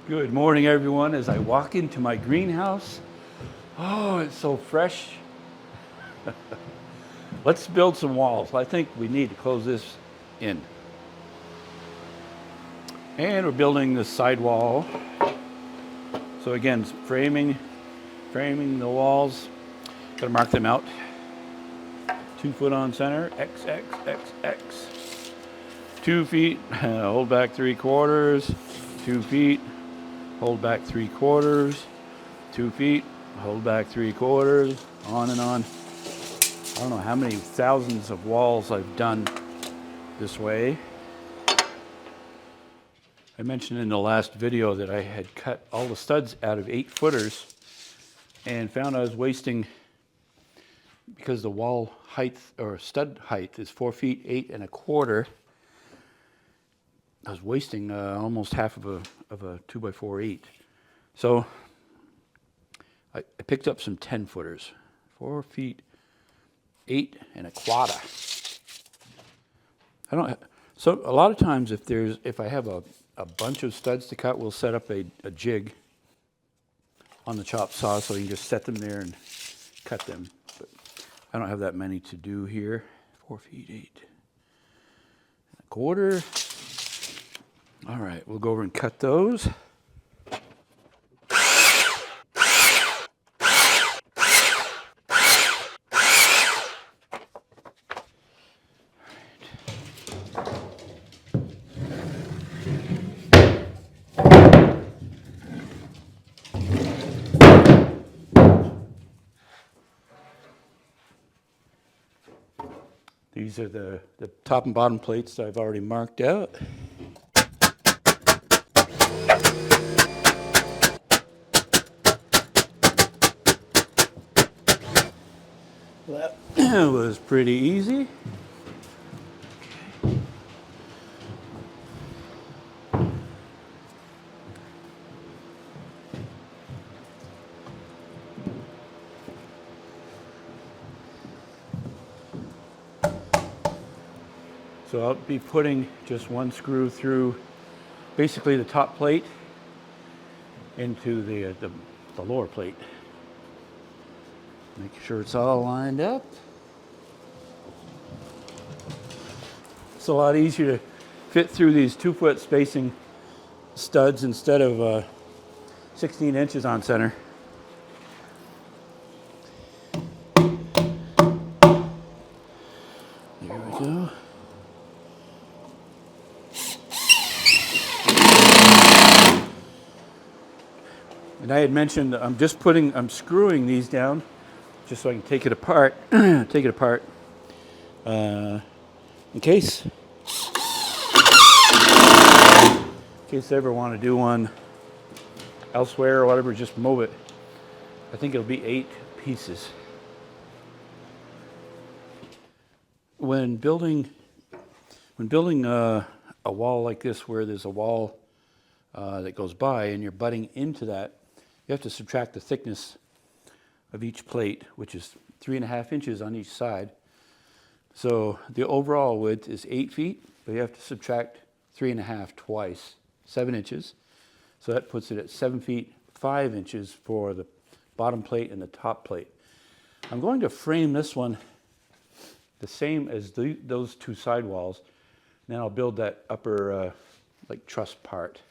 Good morning, everyone. As I walk into my greenhouse, oh, it's so fresh. Let's build some walls. I think we need to close this in. And we're building the side wall. So again, framing the walls. Gotta mark them out. 2 foot on center, X, X, X, X. 2 feet, hold back 3/4. 2 feet, hold back 3/4. 2 feet, hold back 3/4. On and on. I don't know how many thousands of walls I've done this way. I mentioned in the last video that I had cut all the studs out of 8-footers and found I was wasting, because the wall height or stud height is 4 feet 8 1/4. I was wasting almost half of a 2x4 8. So I picked up some 10-footers, 4 feet 8 1/4. So a lot of times if I have a bunch of studs to cut, we'll set up a jig on the chop saw so you can just set them there and cut them. But I don't have that many to do here. 4 feet 8 1/4. All right, we'll go over and cut those. These are the top and bottom plates that I've already marked out. That was pretty easy. So I'll be putting just one screw through basically the top plate into the lower plate. Make sure it's all lined up. It's a lot easier to fit through these 2-foot spacing studs instead of 16 inches on center. There we go. And I had mentioned I'm screwing these down just so I can take it apart. In case I ever want to do one elsewhere or whatever, just move it. I think it'll be 8 pieces. When building a wall like this, where there's a wall that goes by and you're butting into that, you have to subtract the thickness of each plate, which is 3.5 inches on each side. So the overall width is 8 feet, but you have to subtract 3.5 twice, 7 inches. So that puts it at 7 feet 5 inches for the bottom plate and the top plate. I'm going to frame this one the same as those 2 side walls. Then I'll build that upper like truss part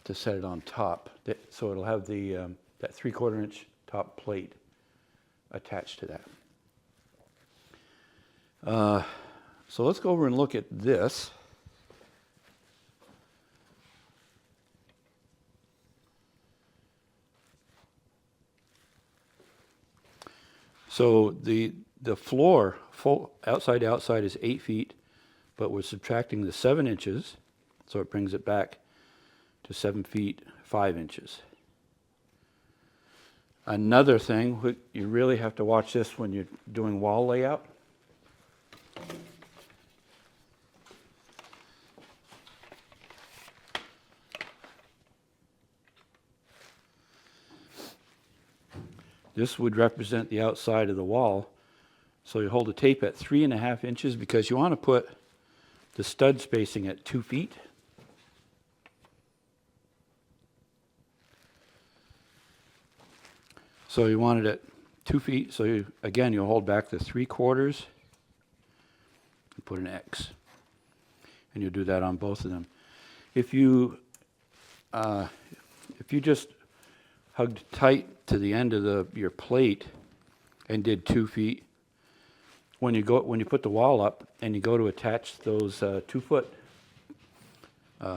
to set it on top. So it'll have that 3/4 inch top plate attached to that. So let's go over and look at this. So the floor outside to outside is 8 feet, but we're subtracting the 7 inches, so it brings it back to 7 feet 5 inches. Another thing, you really have to watch this when you're doing wall layout. This would represent the outside of the wall. So you hold the tape at 3.5 inches because you want to put the stud spacing at 2 feet. So you wanted it 2 feet. So again, you'll hold back the 3/4 and put an X. And you'll do that on both of them. If you just hugged tight to the end of your plate and did 2 feet, when you put the wall up and you go to attach those 2-foot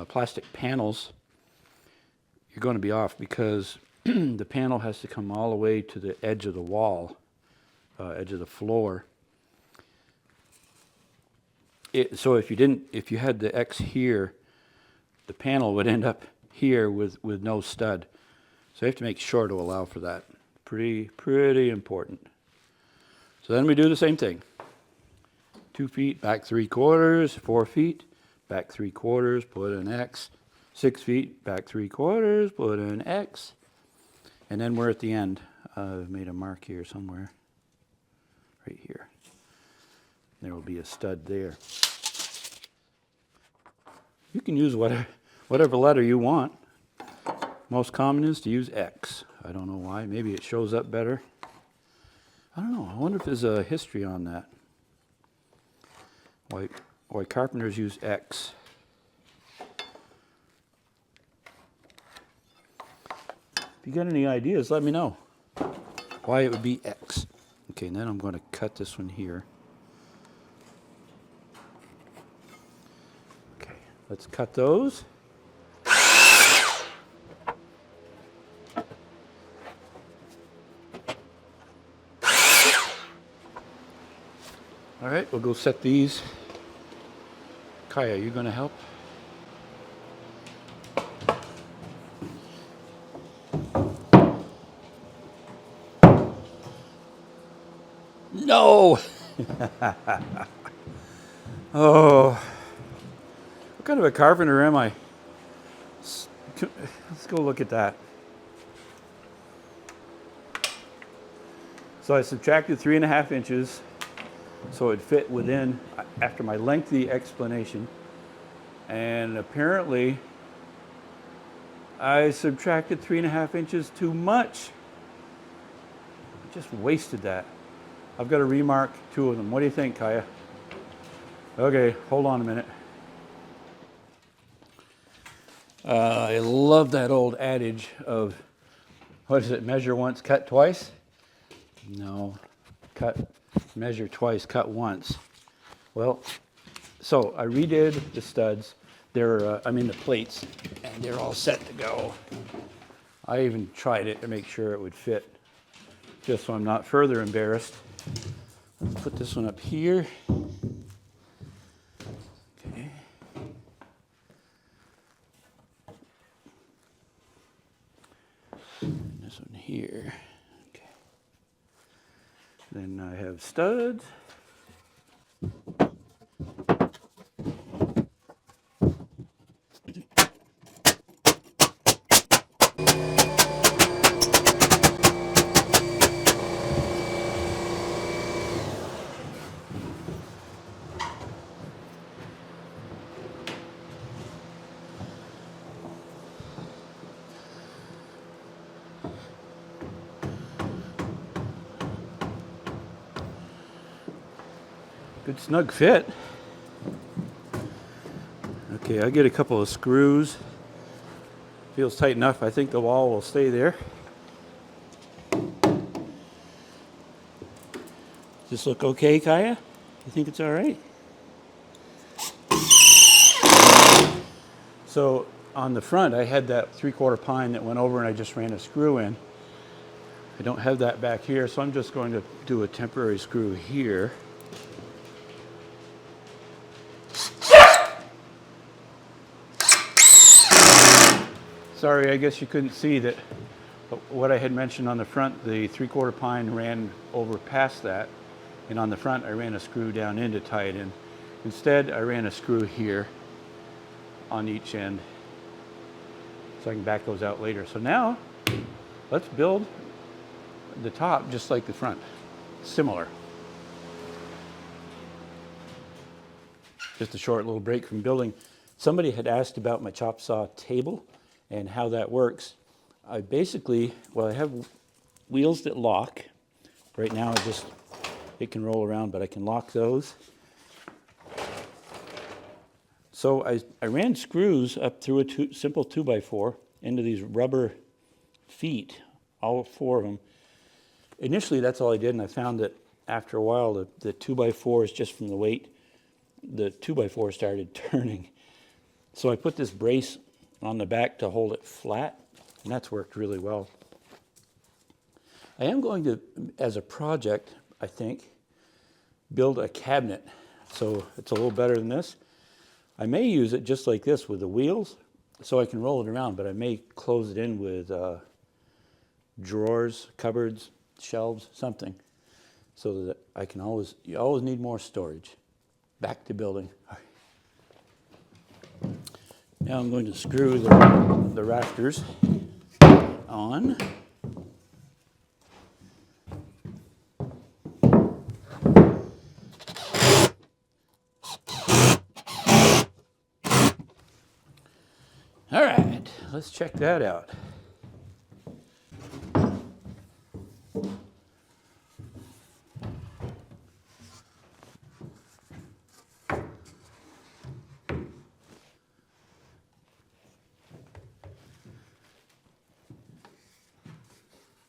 plastic panels, you're going to be off because the panel has to come all the way to the edge of the wall, edge of the floor. So if you had the X here, the panel would end up here with no stud. So you have to make sure to allow for that. Pretty important. So then we do the same thing. 2 feet, back 3/4, 4 feet, back 3/4, put an X. 6 feet, back 3/4, put an X. And then we're at the end. I've made a mark here somewhere. Right here. There will be a stud there. You can use whatever letter you want. Most common is to use X. I don't know why. Maybe it shows up better. I don't know. I wonder if there's a history on that. Why carpenters use X. If you got any ideas, let me know why it would be X. Okay, and then I'm going to cut this one here. Okay, let's cut those. All right, we'll go set these. Kaya, you going to help? No! Oh, what kind of a carpenter am I? Let's go look at that. So I subtracted 3.5 inches so it fit within, after my lengthy explanation. And apparently I subtracted 3.5 inches too much. I just wasted that. I've got to remark 2 of them. What do you think, Kaya? Okay, hold on a minute. I love that old adage of, what is it, measure once, cut twice? No, measure twice, cut once. Well, so I redid the studs. The plates, and they're all set to go. I even tried it to make sure it would fit, just so I'm not further embarrassed. Let's put this one up here. Okay. And this one here. Okay. Then I have studs. Good snug fit. Okay, I get a couple of screws. Feels tight enough. I think the wall will stay there. Does this look okay, Kaya? You think it's all right? So on the front, I had that 3/4 pine that went over and I just ran a screw in. I don't have that back here, so I'm just going to do a temporary screw here. Sorry, I guess you couldn't see that. But what I had mentioned on the front, the 3/4 pine ran over past that, and on the front I ran a screw down in to tie it in. Instead, I ran a screw here on each end, so I can back those out later. So now, let's build the top just like the front, similar. Just a short little break from building. Somebody had asked about my chop saw table and how that works. I have wheels that lock. Right now it can roll around, but I can lock those. So I ran screws up through a simple 2x4 into these rubber feet, all 4 of them. Initially, that's all I did, and I found that after a while, the 2x4s, just from the weight, the 2x4 started turning. So I put this brace on the back to hold it flat, and that's worked really well. I am going to, as a project, I think, build a cabinet. So it's a little better than this. I may use it just like this with the wheels, so I can roll it around, but I may close it in with drawers, cupboards, shelves, something, so that I can you always need more storage. Back to building. Now I'm going to screw the rafters on. All right, let's check that out.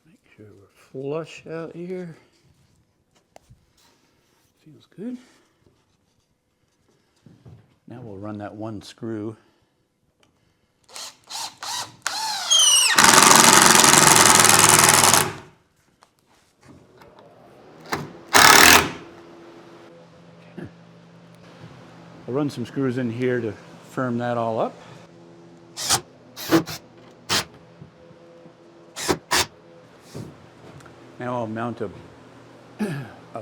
Make sure we're flush out here. Feels good. Now we'll run that one screw. I'll run some screws in here to firm that all up. Now I'll mount a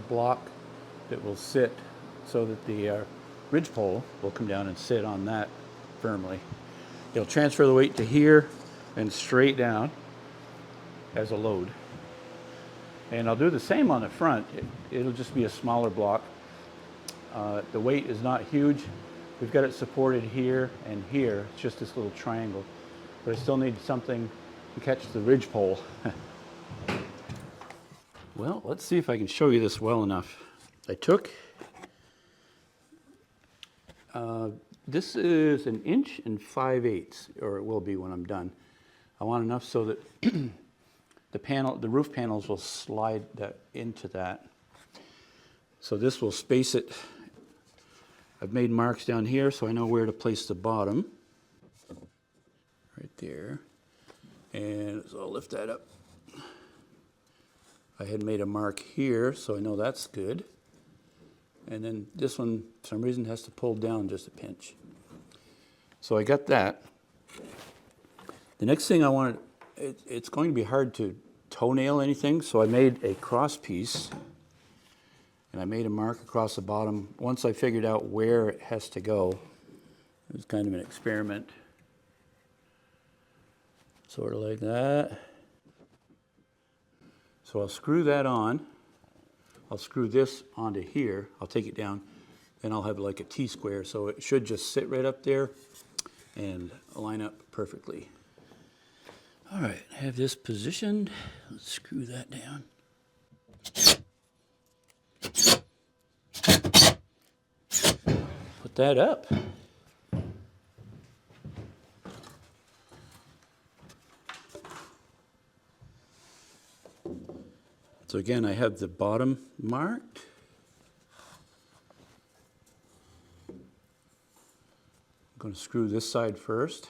block that will sit so that the ridge pole will come down and sit on that firmly. It'll transfer the weight to here and straight down as a load. And I'll do the same on the front. It'll just be a smaller block. The weight is not huge. We've got it supported here and here. It's just this little triangle. But I still need something to catch the ridge pole. Well, let's see if I can show you this well enough. I took, this is 1 5/8, or it will be when I'm done. I want enough so that the roof panels will slide that into that. So this will space it. I've made marks down here so I know where to place the bottom. Right there. And so I'll lift that up. I had made a mark here, so I know that's good. And then this one, for some reason, has to pull down just a pinch. So I got that. The next thing I wanted, it's going to be hard to toenail anything, so I made a cross piece. And I made a mark across the bottom. Once I figured out where it has to go, it was kind of an experiment. Sort of like that. So I'll screw that on. I'll screw this onto here. I'll take it down. Then I'll have like a T-square. So it should just sit right up there and line up perfectly. All right, I have this positioned. Let's screw that down. Put that up. So again, I have the bottom marked. I'm going to screw this side first.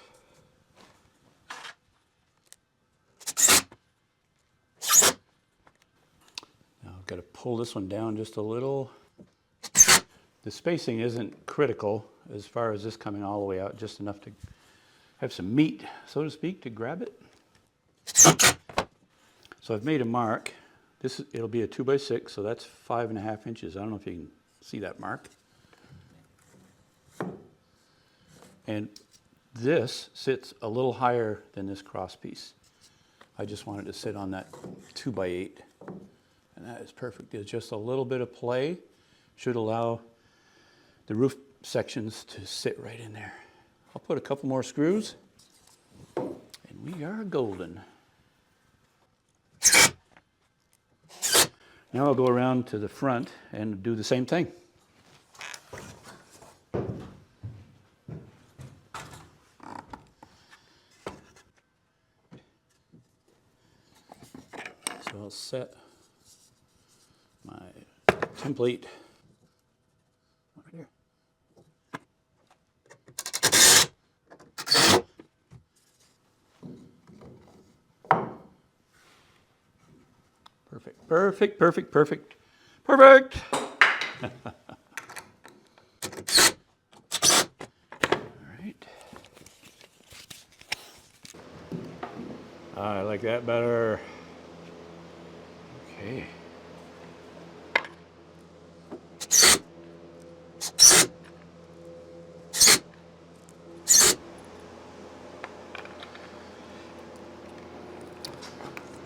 Now I've got to pull this one down just a little. The spacing isn't critical as far as this coming all the way out, just enough to have some meat, so to speak, to grab it. So I've made a mark. It'll be a 2x6, so that's 5.5 inches. I don't know if you can see that mark. And this sits a little higher than this cross piece. I just wanted to sit on that 2x8, and that is perfect. There's just a little bit of play. Should allow the roof sections to sit right in there. I'll put a couple more screws, and we are golden. Now I'll go around to the front and do the same thing. So I'll set my template over here. Perfect, perfect, perfect, perfect, perfect. All right. I like that better. Okay.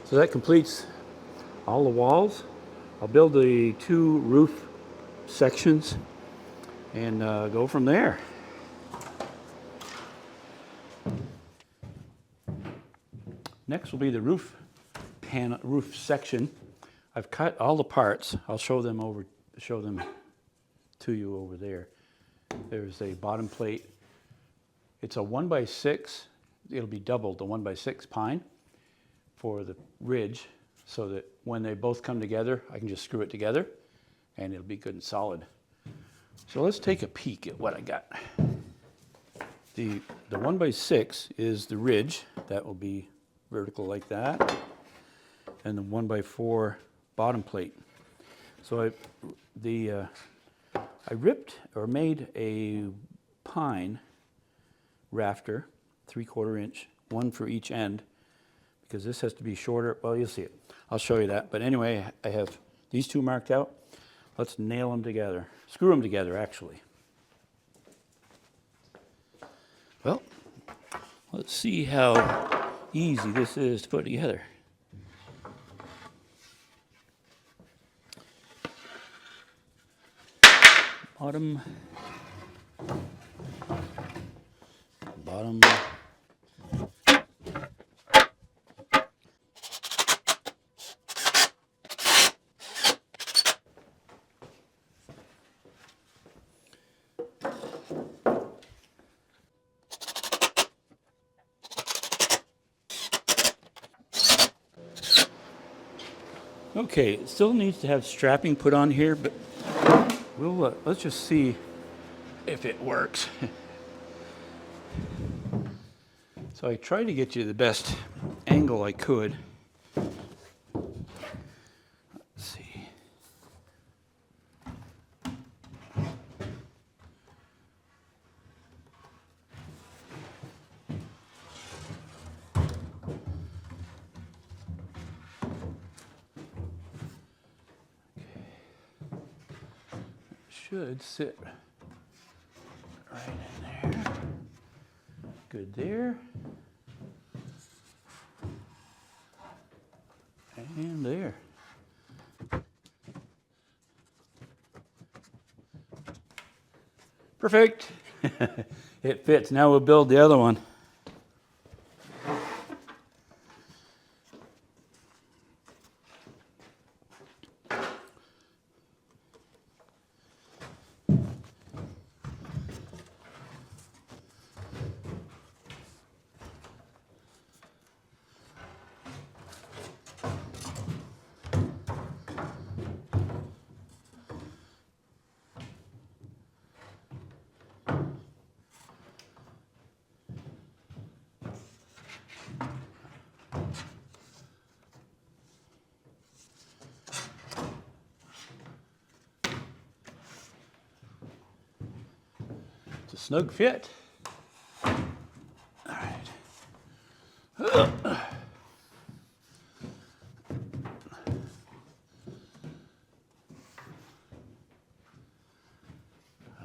So that completes all the walls. I'll build the 2 roof sections and go from there. Next will be the roof section. I've cut all the parts. I'll show them to you over there. There's a bottom plate. It's a 1x6. It'll be doubled, the 1x6 pine for the ridge, so that when they both come together, I can just screw it together and it'll be good and solid. So let's take a peek at what I got. The 1x6 is the ridge. That will be vertical like that. And the 1x4 bottom plate. So I ripped or made a pine rafter, 3/4 inch, one for each end, because this has to be shorter. Well, you'll see it. I'll show you that. But anyway, I have these 2 marked out. Let's nail them together. Screw them together, actually. Well, let's see how easy this is to put together. Bottom. Okay, it still needs to have strapping put on here, but let's just see if it works. So I tried to get you the best angle I could. Let's see. Should sit right in there. Good there. And there. Perfect. It fits. Now we'll build the other one. It's a snug fit. All right. I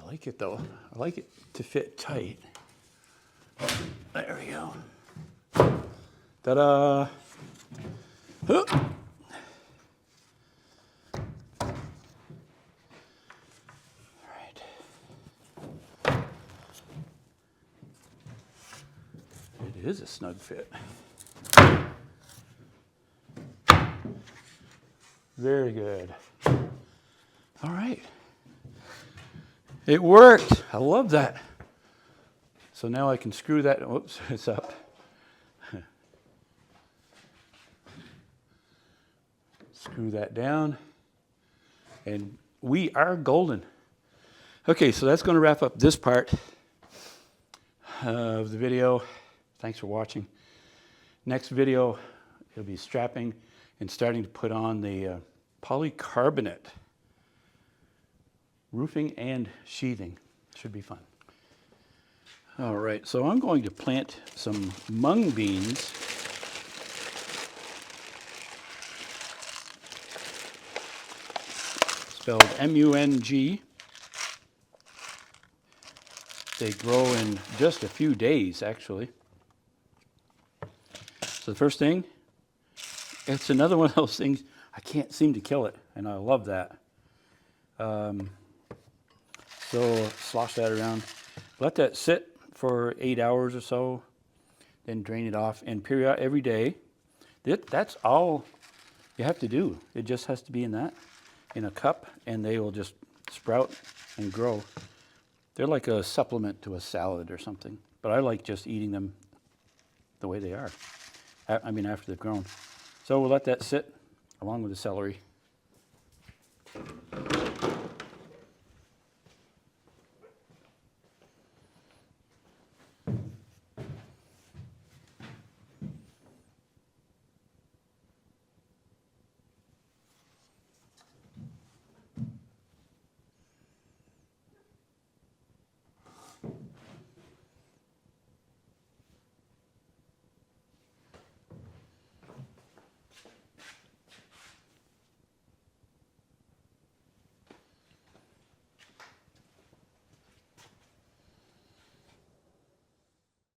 like it though. I like it to fit tight. There we go. Ta-da! It is a snug fit. Very good. All right. It worked. I love that. So now I can screw that. Oops, it's up. Screw that down. And we are golden. Okay, so that's going to wrap up this part of the video. Thanks for watching. Next video, it'll be strapping and starting to put on the polycarbonate roofing and sheathing. Should be fun. All right, so I'm going to plant some mung beans. Spelled M-U-N-G. They grow in just a few days, actually. So the first thing, it's another one of those things, I can't seem to kill it, and I love that. So slosh that around. Let that sit for 8 hours or so, then drain it off, and every day. That's all you have to do. It just has to be in a cup, and they will just sprout and grow. They're like a supplement to a salad or something, but I like just eating them the way they are. I mean, after they've grown. So we'll let that sit along with the celery.